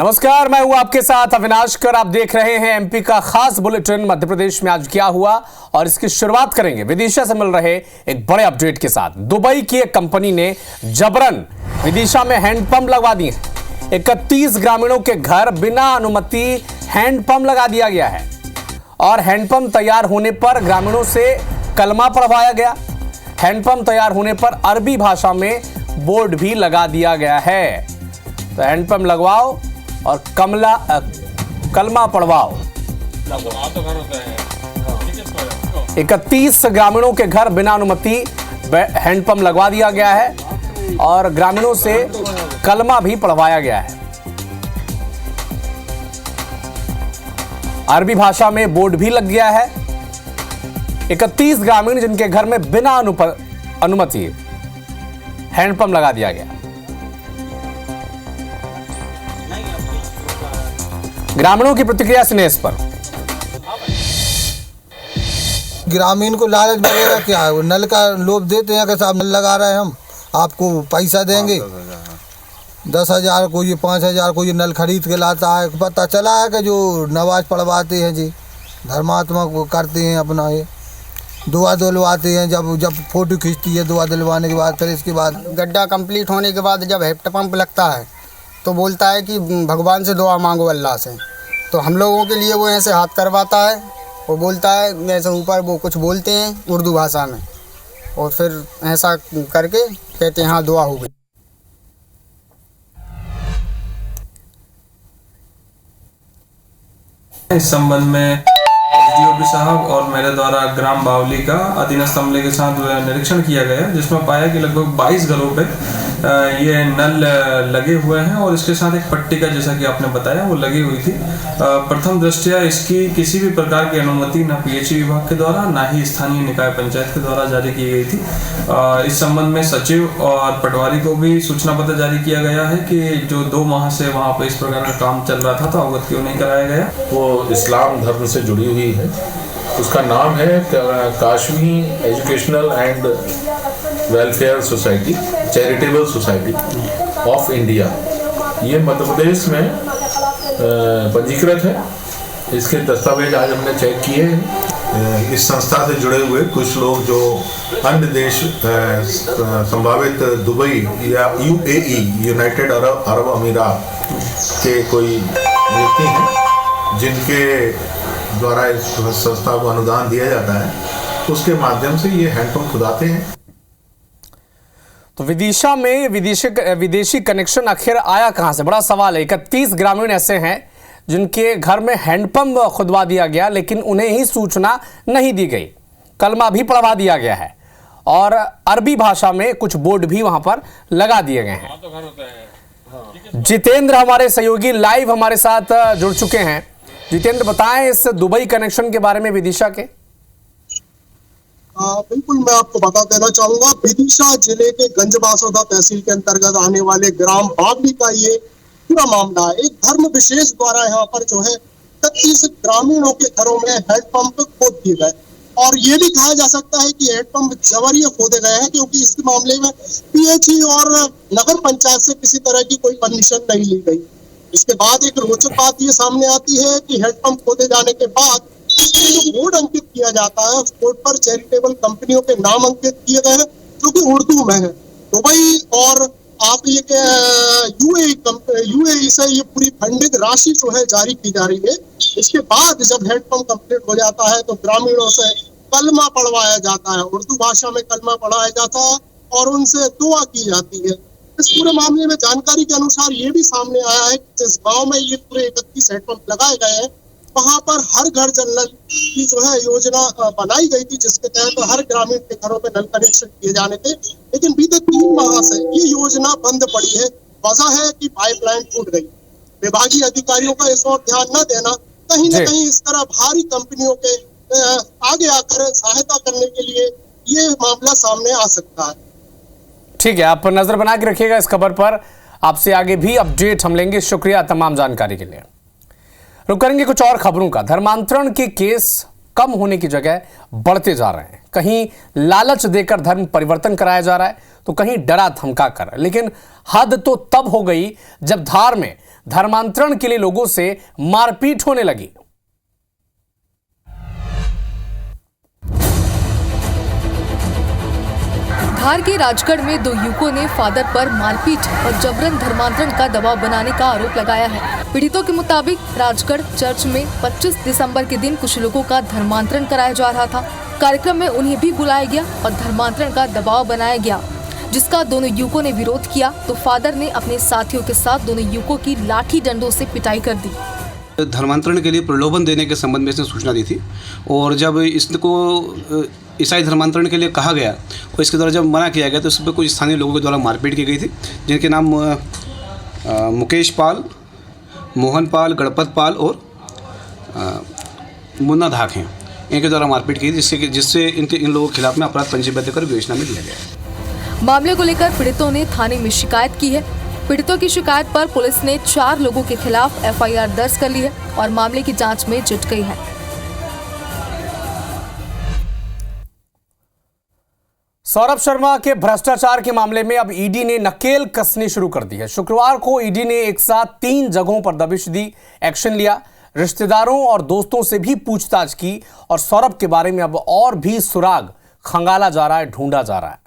नमस्कार, मैं हूं आपके साथ अविनाश कर। आप देख रहे हैं एमपी का खास बुलेटिन। मध्य प्रदेश में आज क्या हुआ और इसकी शुरुआत करेंगे विदिशा से मिल रहे एक बड़े अपडेट के साथ। दुबई की एक कंपनी ने जबरन विदिशा में हैंडपंप लगवा दिए हैं। 31 ग्रामीणों के घर बिना अनुमति हैंडपंप लगा दिया गया है और हैंडपंप तैयार होने पर ग्रामीणों से कलमा पढ़वाया गया। हैंडपंप तैयार होने पर अरबी भाषा में बोर्ड भी लगा दिया गया है। तो हैंडपंप लगवाओ और कलमा पढ़वाओ। 31 ग्रामीणों के घर बिना अनुमति हैंडपंप लगवा दिया गया है और ग्रामीणों से कलमा भी पढ़वाया गया है। अरबी भाषा में बोर्ड भी लग गया है। 31 ग्रामीण जिनके घर में बिना अनुमति हैंडपंप लगा दिया गया। ग्रामीणों की प्रतिक्रिया सुनिए इस पर। ग्रामीण को लालच वगैरह क्या है, नल का लोभ देते हैं कि साहब नल लगा रहे हैं, हम आपको पैसा देंगे 10,000 को, ये 5,000 को, ये नल खरीद के लाता है। पता चला है कि जो नमाज पढ़वाते हैं जी, धर्मात्मा को करते हैं अपना, ये दुआ दिलवाते हैं। जब फोटो खींचती है दुआ दिलवाने के बाद, फिर इसके बाद गड्ढा कंप्लीट होने के बाद जब हैंडपंप लगता है तो बोलता है कि भगवान से दुआ मांगो अल्लाह से। तो हम लोगों के लिए वो ऐसे हाथ करवाता है, वो बोलता है ऐसे ऊपर वो कुछ बोलते हैं उर्दू भाषा में और फिर ऐसा करके कहते हैं हाँ दुआ हो गई। इस संबंध में एसडीओपी साहब और मेरे द्वारा ग्राम बावली का अधीनस्थ अमले के साथ निरीक्षण किया गया, जिसमें पाया कि लगभग 22 घरों पे ये नल लगे हुए हैं और इसके साथ एक पट्टिका, जैसा कि आपने बताया, वो लगी हुई थी। प्रथम दृष्टया इसकी किसी भी प्रकार की अनुमति ना पीएचई विभाग के द्वारा ना ही स्थानीय निकाय पंचायत के द्वारा जारी की गई थी। इस संबंध में सचिव और पटवारी को भी सूचना पत्र जारी किया गया है कि जो 2 माह से वहाँ पर इस प्रकार का काम चल रहा था तो अवगत क्यों नहीं कराया गया। वो इस्लाम धर्म से जुड़ी हुई है। उसका नाम है Kashmi educational and welfare society, charitable society of India. ये मध्य प्रदेश में पंजीकृत है। इसके दस्तावेज आज हमने चेक किए हैं। इस संस्था से जुड़े हुए कुछ लोग जो अन्य देश, संभावित दुबई या यूएई, यूनाइटेड अरब अमीरात के कोई व्यक्ति हैं जिनके द्वारा इस संस्था को अनुदान दिया जाता है, उसके माध्यम से ये हैंडपंप खुदाते हैं। तो विदिशा में विदेशी कनेक्शन आखिर आया कहां से, बड़ा सवाल है। 31 ग्रामीण ऐसे हैं जिनके घर में हैंडपंप खुदवा दिया गया, लेकिन उन्हें ही सूचना नहीं दी गई। कलमा भी पढ़वा दिया गया है और अरबी भाषा में कुछ बोर्ड भी वहां पर लगा दिए गए हैं। जितेंद्र हमारे सहयोगी लाइव हमारे साथ जुड़ चुके हैं। जितेंद्र, बताएं इस दुबई कनेक्शन के बारे में विदिशा के। बिल्कुल, मैं आपको बता देना चाहूंगा, विदिशा जिले के गंजबासौदा तहसील के अंतर्गत आने वाले ग्राम बावली का ये पूरा मामला है। एक धर्म विशेष द्वारा यहाँ पर जो है 31 ग्रामीणों के घरों में हैंडपंप खोद दिए गए और ये भी कहा जा सकता है कि हैंडपंप जबरिया खोदे गए हैं, क्योंकि इस मामले में पीएचई और नगर पंचायत से किसी तरह की कोई परमिशन नहीं ली गई। इसके बाद एक रोचक बात ये सामने आती है कि हैंडपंप खोदे जाने के बाद जो बोर्ड अंकित किया जाता है, उस बोर्ड पर चैरिटेबल कंपनियों के नाम अंकित किए गए हैं जो कि उर्दू में है। दुबई और आप ये यूएई से ये पूरी फंडिंग राशि जो है जारी की जा रही है। इसके बाद जब हैंडपंप कंप्लीट हो जाता है तो ग्रामीणों से कलमा पढ़वाया जाता है, उर्दू भाषा में कलमा पढ़ाया जाता है और उनसे दुआ की जाती है। इस पूरे मामले में जानकारी के अनुसार ये भी सामने आया है कि जिस गांव में ये पूरे 31 हैंडपंप लगाए गए हैं, वहां पर हर घर जल नल की जो है योजना बनाई गई थी, जिसके तहत हर ग्रामीण के घरों में नल कनेक्शन किए जाने थे। लेकिन बीते 3 माह से ये योजना बंद पड़ी है। वजह है कि पाइपलाइन टूट गई। विभागीय अधिकारियों का इस ओर ध्यान न देना कहीं न कहीं इस तरह भारी कंपनियों के आगे आकर सहायता करने के लिए ये मामला सामने आ सकता है। ठीक है, आप नजर बना के रखिएगा इस खबर पर। आपसे आगे भी अपडेट हम लेंगे। शुक्रिया तमाम जानकारी के लिए। रुक करेंगे कुछ और खबरों का। धर्मांतरण के केस कम होने की जगह बढ़ते जा रहे हैं। कहीं लालच देकर धर्म परिवर्तन कराया जा रहा है तो कहीं डरा धमका कर। लेकिन हद तो तब हो गई जब धार में धर्मांतरण के लिए लोगों से मारपीट होने लगी। धार के राजगढ़ में 2 युवकों ने फादर पर मारपीट और जबरन धर्मांतरण का दबाव बनाने का आरोप लगाया है। पीड़ितों के मुताबिक राजगढ़ चर्च में 25 दिसंबर के दिन कुछ लोगों का धर्मांतरण कराया जा रहा था। कार्यक्रम में उन्हें भी बुलाया गया और धर्मांतरण का दबाव बनाया गया, जिसका दोनों युवकों ने विरोध किया तो फादर ने अपने साथियों के साथ दोनों युवकों की लाठी डंडों से पिटाई कर दी। धर्मांतरण के लिए प्रलोभन देने के संबंध में इसने सूचना दी थी और जब इसको ईसाई धर्मांतरण के लिए कहा गया और इसके द्वारा जब मना किया गया तो इस पर कुछ स्थानीय लोगों के द्वारा मारपीट की गई थी, जिनके नाम मुकेश पाल, मोहन पाल, गणपत पाल और मुन्ना धाक हैं। इनके द्वारा मारपीट की जिससे इन लोगों के खिलाफ में अपराध पंजीबद्ध कर विवेचना में लिया गया। मामले को लेकर पीड़ितों ने थाने में शिकायत की है। पीड़ितों की शिकायत पर पुलिस ने 4 लोगों के खिलाफ FIR दर्ज कर ली है और मामले की जांच में जुट गई है। सौरभ शर्मा के भ्रष्टाचार के मामले में अब ईडी ने नकेल कसनी शुरू कर दी है। शुक्रवार को ईडी ने एक साथ 3 जगहों पर दबिश दी, एक्शन लिया, रिश्तेदारों और दोस्तों से भी पूछताछ की और सौरभ के बारे में अब और भी सुराग खंगाला जा रहा है, ढूंढा जा रहा है।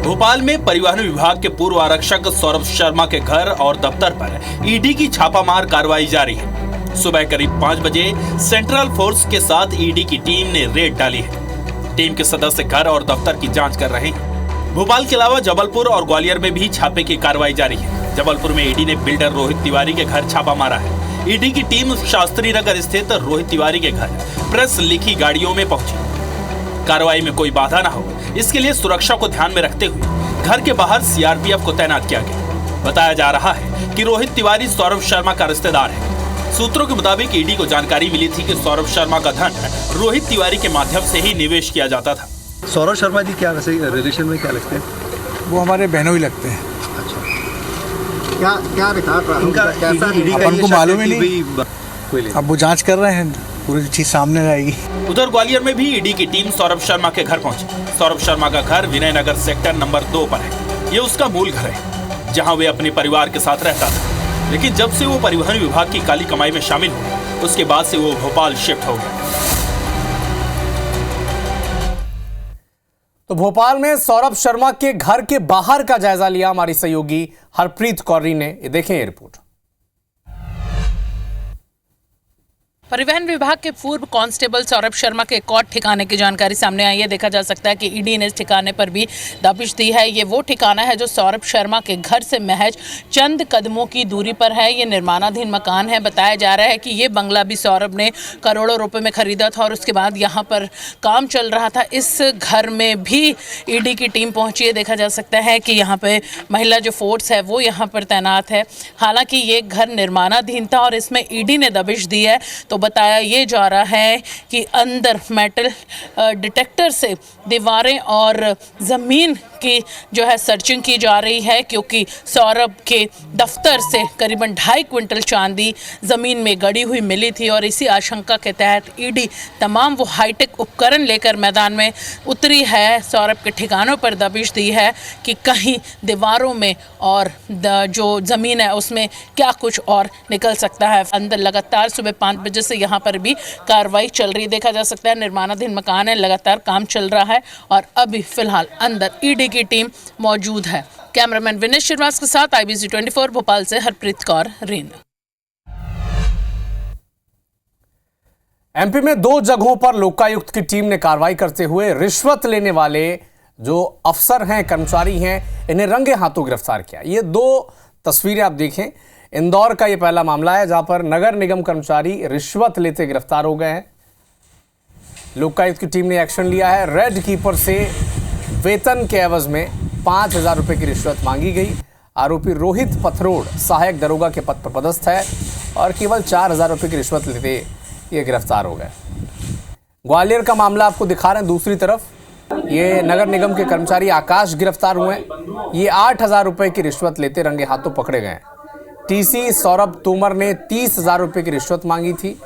भोपाल में परिवहन विभाग के पूर्व आरक्षक सौरभ शर्मा के घर और दफ्तर पर ईडी की छापामार कार्रवाई जारी है। सुबह करीब 5 बजे सेंट्रल फोर्स के साथ ईडी की टीम ने रेड डाली है। टीम के सदस्य घर और दफ्तर की जांच कर रहे हैं। भोपाल के अलावा जबलपुर और ग्वालियर में भी छापे की कार्रवाई जारी है। जबलपुर में ईडी ने बिल्डर रोहित तिवारी के घर छापा मारा है। ईडी की टीम शास्त्री नगर स्थित रोहित तिवारी के घर प्रेस लिखी गाड़ियों में पहुंची। कार्रवाई में कोई बाधा न हो, इसके लिए सुरक्षा को ध्यान में रखते हुए घर के बाहर CRPF को तैनात किया गया। बताया जा रहा है कि रोहित तिवारी सौरभ शर्मा का रिश्तेदार है। सूत्रों के मुताबिक ईडी को जानकारी मिली थी कि सौरभ शर्मा का धन रोहित तिवारी के माध्यम से ही निवेश किया जाता था। सौरभ शर्मा जी क्या वैसे रिलेशन में क्या लगते हैं? वो हमारे बहनों ही लगते हैं। क्या क्या अपन को मालूम ही नहीं, अब वो जांच कर रहे हैं, पूरी चीज सामने आएगी। उधर ग्वालियर में भी ईडी की टीम सौरभ शर्मा के घर पहुंची। सौरभ शर्मा का घर विनय नगर सेक्टर नंबर 2 पर है। ये उसका मूल घर है जहां वे अपने परिवार के साथ रहता था। लेकिन जब से वो परिवहन विभाग की काली कमाई में शामिल हुए, उसके बाद से वो भोपाल शिफ्ट हो गया। तो भोपाल में सौरभ शर्मा के घर के बाहर का जायजा लिया हमारी सहयोगी हरप्रीत कौर ने। देखें ये रिपोर्ट। परिवहन विभाग के पूर्व कांस्टेबल सौरभ शर्मा के एक और ठिकाने की जानकारी सामने आई है। देखा जा सकता है कि ईडी ने इस ठिकाने पर भी दबिश दी है। ये वो ठिकाना है जो सौरभ शर्मा के घर से महज चंद कदमों की दूरी पर है। ये निर्माणाधीन मकान है। बताया जा रहा है कि ये बंगला भी सौरभ ने करोड़ों रुपए में खरीदा था और उसके बाद यहाँ पर काम चल रहा था। इस घर में भी ईडी की टीम पहुंची है। देखा जा सकता है कि यहाँ पे महिला जो फोर्स है वो यहाँ पर तैनात है। हालांकि ये घर निर्माणाधीन था और इसमें ईडी ने दबिश दी है। तो बताया ये जा रहा है कि अंदर मेटल डिटेक्टर से दीवारें और ज़मीन की जो है सर्चिंग की जा रही है, क्योंकि सौरभ के दफ्तर से करीबन 2.5 क्विंटल चांदी ज़मीन में गड़ी हुई मिली थी और इसी आशंका के तहत ईडी तमाम वो हाईटेक उपकरण लेकर मैदान में उतरी है। सौरभ के ठिकानों पर दबिश दी है कि कहीं दीवारों में और जो ज़मीन है उसमें क्या कुछ और निकल सकता है। अंदर लगातार सुबह 5 बजे से यहाँ पर भी कार्रवाई चल रही देखा जा सकता है। निर्माणाधीन मकान है, लगातार काम चल रहा है और अभी फिलहाल अंदर ईडी की टीम मौजूद है। कैमरामैन विनेश श्रीवास के साथ IBC 24 भोपाल से हरप्रीत कौर रीन। MP में 2 जगहों पर लोकायुक्त की टीम ने कार्रवाई करते हुए रिश्वत लेने वाले जो अफसर हैं, कर्मचारी हैं, इन्हें रंगे हाथों गिरफ्तार किया। ये 2 तस्वीरें आप देखें। इंदौर का ये पहला मामला है जहां पर नगर निगम कर्मचारी रिश्वत लेते गिरफ्तार हो गए हैं। लोकायुक्त की टीम ने एक्शन लिया है। रेड कीपर से वेतन के एवज में 5,000 रुपए की रिश्वत मांगी गई। आरोपी रोहित पथरोड़ सहायक दरोगा के पद पर पदस्थ है और केवल 4,000 रुपए की रिश्वत लेते ये गिरफ्तार हो गए। ग्वालियर का मामला आपको दिखा रहे हैं। दूसरी तरफ ये नगर निगम के कर्मचारी आकाश गिरफ्तार हुए हैं। ये 8,000 रुपए की रिश्वत लेते रंगे हाथों पकड़े गए। टीसी सौरभ तोमर ने 30,000 रुपये की रिश्वत मांगी थी।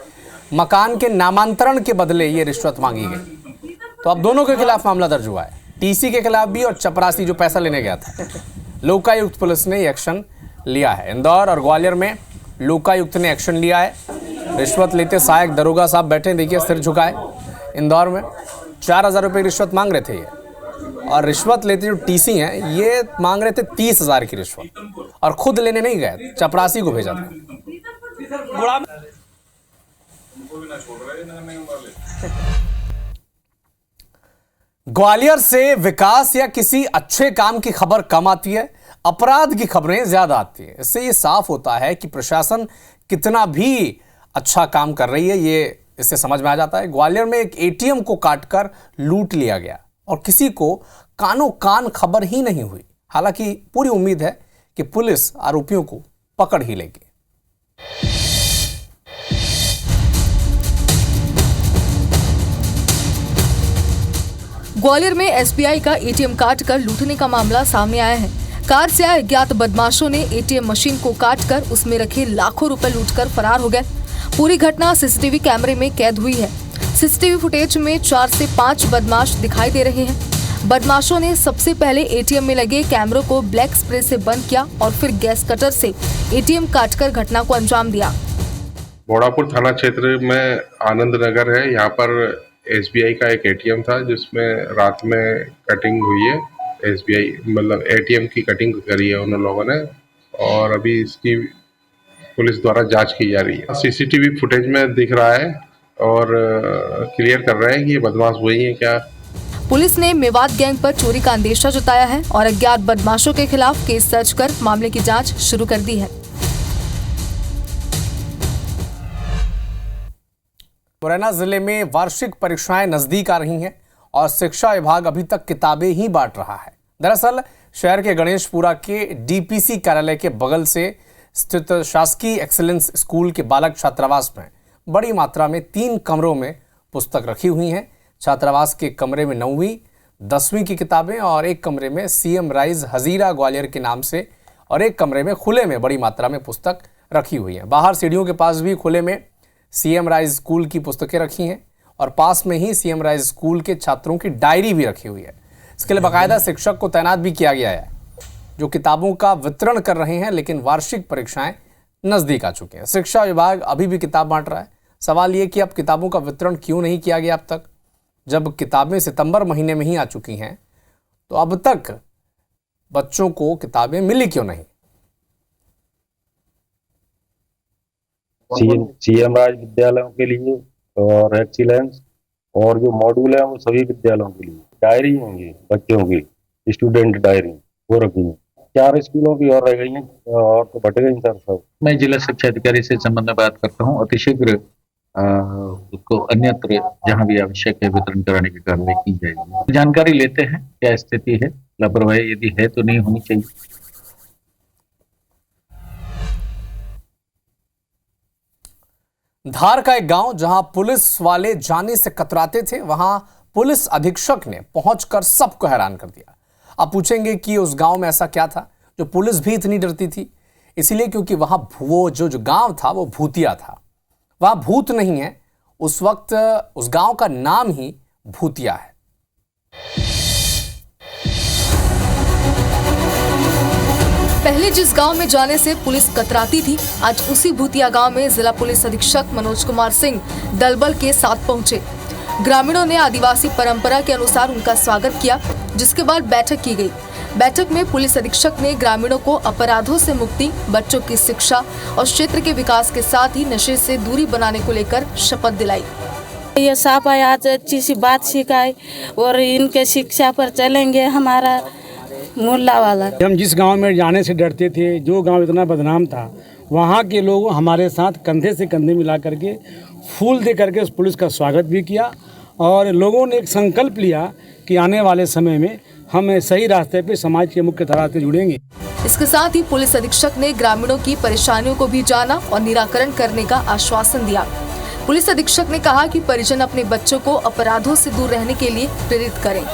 मकान के नामांतरण के बदले ये रिश्वत मांगी गई। तो अब दोनों के खिलाफ मामला दर्ज हुआ है, टीसी के खिलाफ भी और चपरासी जो पैसा लेने गया था। लोकायुक्त पुलिस ने एक्शन लिया है। इंदौर और ग्वालियर में लोकायुक्त ने एक्शन लिया है। रिश्वत लेते सहायक दरोगा साहब बैठे, देखिए सिर झुकाए। इंदौर में 4,000 रुपये की रिश्वत मांग रहे थे ये, और रिश्वत लेते जो टीसी हैं ये मांग रहे थे 30,000 की रिश्वत, और खुद लेने नहीं गए, चपरासी को भेजा था। ग्वालियर से विकास या किसी अच्छे काम की खबर कम आती है, अपराध की खबरें ज्यादा आती है। इससे ये साफ होता है कि प्रशासन कितना भी अच्छा काम कर रही है, ये इससे समझ में आ जाता है। ग्वालियर में एक एटीएम को काटकर लूट लिया गया और किसी को कानो कान खबर ही नहीं हुई। हालांकि पूरी उम्मीद है कि पुलिस आरोपियों को पकड़ ही लेगी। ग्वालियर में एसबीआई का एटीएम काट कर लूटने का मामला सामने आया है। कार से आए अज्ञात बदमाशों ने एटीएम मशीन को काटकर उसमें रखे लाखों रुपए लूटकर फरार हो गए। पूरी घटना सीसीटीवी कैमरे में कैद हुई है। सीसीटीवी फुटेज में 4 से 5 बदमाश दिखाई दे रहे हैं। बदमाशों ने सबसे पहले एटीएम में लगे कैमरों को ब्लैक स्प्रे से बंद किया और फिर गैस कटर से एटीएम काटकर घटना को अंजाम दिया। बोड़ापुर थाना क्षेत्र में आनंद नगर है, यहाँ पर एसबीआई का एक एटीएम था जिसमें रात में कटिंग हुई है। एसबीआई मतलब एटीएम की कटिंग करी है उन लोगों ने, और अभी इसकी पुलिस द्वारा जांच की जा रही है। सीसीटीवी फुटेज में दिख रहा है और क्लियर कर रहे हैं कि ये बदमाश वही है क्या। पुलिस ने मेवात गैंग पर चोरी का अंदेशा जताया है और अज्ञात बदमाशों के खिलाफ केस दर्ज कर मामले की जांच शुरू कर दी है। मुरैना जिले में वार्षिक परीक्षाएं नजदीक आ रही हैं और शिक्षा विभाग अभी तक किताबें ही बांट रहा है। दरअसल शहर के गणेशपुरा के डीपीसी कार्यालय के बगल से स्थित शासकीय एक्सीलेंस स्कूल के बालक छात्रावास में बड़ी मात्रा में 3 कमरों में पुस्तक रखी हुई हैं। छात्रावास के कमरे में 9वीं 10वीं की किताबें और एक कमरे में सीएम राइज हजीरा ग्वालियर के नाम से और एक कमरे में खुले में बड़ी मात्रा में पुस्तक रखी हुई हैं। बाहर सीढ़ियों के पास भी खुले में सीएम राइज स्कूल की पुस्तकें रखी हैं और पास में ही सीएम राइज स्कूल के छात्रों की डायरी भी रखी हुई है। इसके लिए बाकायदा शिक्षक को तैनात भी किया गया है जो किताबों का वितरण कर रहे हैं। लेकिन वार्षिक परीक्षाएं नजदीक आ चुकी हैं, शिक्षा विभाग अभी भी किताब बांट रहा है। सवाल ये कि अब किताबों का वितरण क्यों नहीं किया गया अब तक, जब किताबें सितंबर महीने में ही आ चुकी हैं, तो अब तक बच्चों को किताबें मिली क्यों नहीं। सीएम राज विद्यालयों के लिए और एक्सीलेंस और जो मॉड्यूल है वो सभी विद्यालयों के लिए डायरी होंगी, बच्चों की स्टूडेंट डायरी वो रखी है। 4 स्कूलों की और रह गई हैं और तो बट गई सर सब। मैं जिला शिक्षा अधिकारी से संबंध में बात करता हूँ, अतिशीघ्र उसको अन्यत्र जहाँ भी आवश्यक है वितरण कराने की कार्रवाई की जाएगी। जानकारी लेते हैं क्या स्थिति है, लापरवाही यदि है तो नहीं होनी चाहिए। धार का एक गांव जहां पुलिस वाले जाने से कतराते थे, वहां पुलिस अधीक्षक ने पहुंचकर सबको हैरान कर दिया। आप पूछेंगे कि उस गांव में ऐसा क्या था जो पुलिस भी इतनी डरती थी। इसलिए क्योंकि वहां वो जो गांव था वो भूतिया था। वहां भूत नहीं है, उस वक्त उस गांव का नाम ही भूतिया है। पहले जिस गांव में जाने से पुलिस कतराती थी, आज उसी भूतिया गांव में जिला पुलिस अधीक्षक मनोज कुमार सिंह दलबल के साथ पहुंचे। ग्रामीणों ने आदिवासी परंपरा के अनुसार उनका स्वागत किया, जिसके बाद बैठक की गई। बैठक में पुलिस अधीक्षक ने ग्रामीणों को अपराधों से मुक्ति, बच्चों की शिक्षा और क्षेत्र के विकास के साथ ही नशे से दूरी बनाने को लेकर शपथ दिलाई। ये साहब आज अच्छी सी बात सिखाई और इनके शिक्षा पर चलेंगे। हमारा मुल्ला वाला, हम जिस गांव में जाने से डरते थे, जो गांव इतना बदनाम था, वहाँ के लोग हमारे साथ कंधे से कंधे मिला करके फूल दे करके उस पुलिस का स्वागत भी किया और लोगों ने एक संकल्प लिया कि आने वाले समय में हम सही रास्ते पे समाज के मुख्य धारा से जुड़ेंगे। इसके साथ ही पुलिस अधीक्षक ने ग्रामीणों की परेशानियों को भी जाना और निराकरण करने का आश्वासन दिया। पुलिस अधीक्षक ने कहा कि परिजन अपने बच्चों को अपराधों से दूर रहने के लिए प्रेरित करें।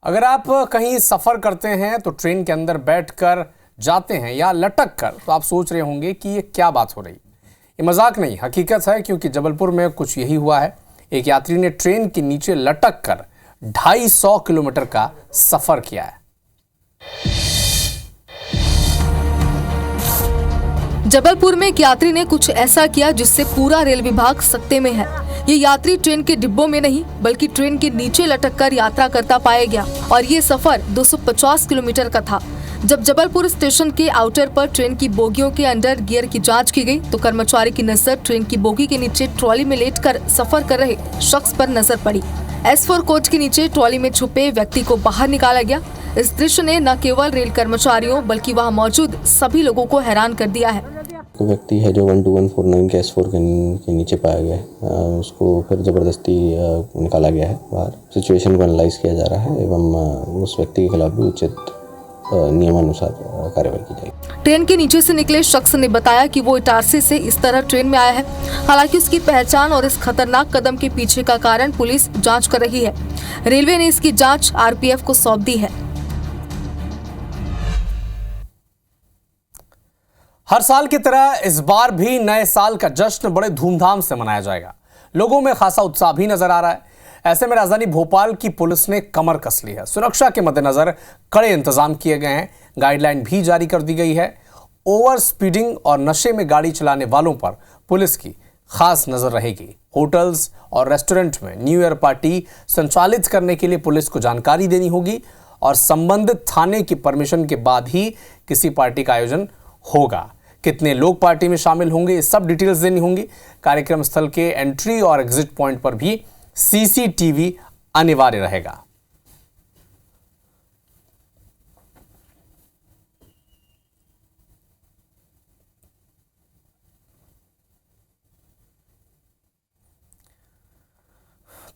अगर आप कहीं सफ़र करते हैं तो ट्रेन के अंदर बैठकर जाते हैं या लटक कर, तो आप सोच रहे होंगे कि ये क्या बात हो रही। ये मजाक नहीं, हकीकत है, क्योंकि जबलपुर में कुछ यही हुआ है। एक यात्री ने ट्रेन के नीचे लटक कर 250 किलोमीटर का सफ़र किया है। जबलपुर में एक यात्री ने कुछ ऐसा किया जिससे पूरा रेल विभाग सत्ते में है। ये यात्री ट्रेन के डिब्बों में नहीं बल्कि ट्रेन के नीचे लटककर यात्रा करता पाया गया और ये सफर 250 किलोमीटर का था। जब जबलपुर स्टेशन के आउटर पर ट्रेन की बोगियों के अंडर गियर की जांच की गई तो कर्मचारी की नजर ट्रेन की बोगी के नीचे ट्रॉली में लेटकर सफर कर रहे शख्स पर नजर पड़ी। S4 कोच के नीचे ट्रॉली में छुपे व्यक्ति को बाहर निकाला गया। इस दृश्य ने न केवल रेल कर्मचारियों बल्कि वहां मौजूद सभी लोगों को हैरान कर दिया है। व्यक्ति है जो 12149 के S4 के नीचे पाया गया है, उसको फिर ज़बरदस्ती निकाला गया है बाहर। सिचुएशन को एनालाइज किया जा रहा है एवं उस व्यक्ति के खिलाफ भी उचित नियमानुसार कार्रवाई की जाएगी। ट्रेन के नीचे से निकले शख्स ने बताया कि वो इटारसी से इस तरह ट्रेन में आया है। हालांकि उसकी पहचान और इस खतरनाक कदम के पीछे का कारण पुलिस जांच कर रही है। रेलवे ने इसकी जांच RPF को सौंप दी है। हर साल की तरह इस बार भी नए साल का जश्न बड़े धूमधाम से मनाया जाएगा। लोगों में खासा उत्साह भी नजर आ रहा है। ऐसे में राजधानी भोपाल की पुलिस ने कमर कस ली है। सुरक्षा के मद्देनजर कड़े इंतजाम किए गए हैं। गाइडलाइन भी जारी कर दी गई है। ओवर स्पीडिंग और नशे में गाड़ी चलाने वालों पर पुलिस की खास नजर रहेगी। होटल्स और रेस्टोरेंट में न्यू ईयर पार्टी संचालित करने के लिए पुलिस को जानकारी देनी होगी और संबंधित थाने की परमिशन के बाद ही किसी पार्टी का आयोजन होगा। कितने लोग पार्टी में शामिल होंगे, ये सब डिटेल्स देनी होंगी। कार्यक्रम स्थल के एंट्री और एग्जिट पॉइंट पर भी CCTV अनिवार्य रहेगा।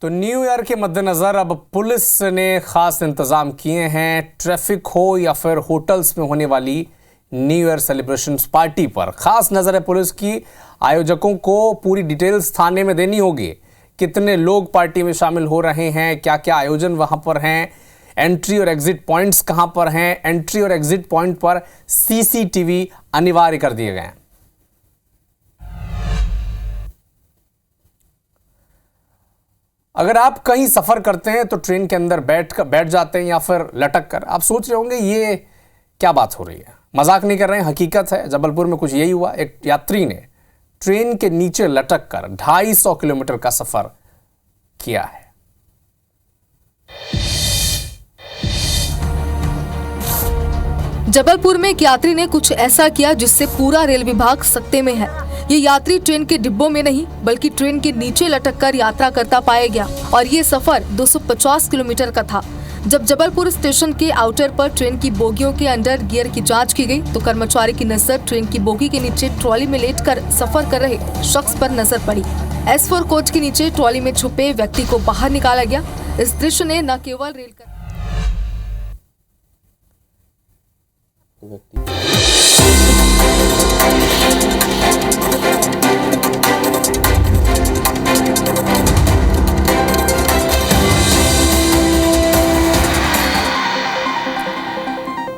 तो न्यू ईयर के मद्देनजर अब पुलिस ने खास इंतजाम किए हैं। ट्रैफिक हो या फिर होटल्स में होने वाली न्यू ईयर सेलिब्रेशन पार्टी पर खास नजर है पुलिस की। आयोजकों को पूरी डिटेल्स थाने में देनी होगी। कितने लोग पार्टी में शामिल हो रहे हैं, क्या क्या आयोजन वहां पर हैं, एंट्री और एग्जिट पॉइंट्स कहां पर हैं। एंट्री और एग्जिट पॉइंट पर CCTV अनिवार्य कर दिए गए हैं। अगर आप कहीं सफर करते हैं तो ट्रेन के अंदर बैठ जाते हैं या फिर लटक कर, आप सोच रहे होंगे ये क्या बात हो रही है। मजाक नहीं कर रहे हैं, हकीकत है। जबलपुर में कुछ यही हुआ। एक यात्री ने ट्रेन के नीचे लटक कर 250 किलोमीटर का सफर किया है। जबलपुर में एक यात्री ने कुछ ऐसा किया जिससे पूरा रेल विभाग सत्ते में है। ये यात्री ट्रेन के डिब्बों में नहीं बल्कि ट्रेन के नीचे लटककर यात्रा करता पाया गया और ये सफर 250 किलोमीटर का था। जब जबलपुर स्टेशन के आउटर पर ट्रेन की बोगियों के अंडर गियर की जांच की गई तो कर्मचारी की नजर ट्रेन की बोगी के नीचे ट्रॉली में लेटकर सफर कर रहे शख्स पर नजर पड़ी। S4 कोच के नीचे ट्रॉली में छुपे व्यक्ति को बाहर निकाला गया। इस दृश्य ने न केवल रेल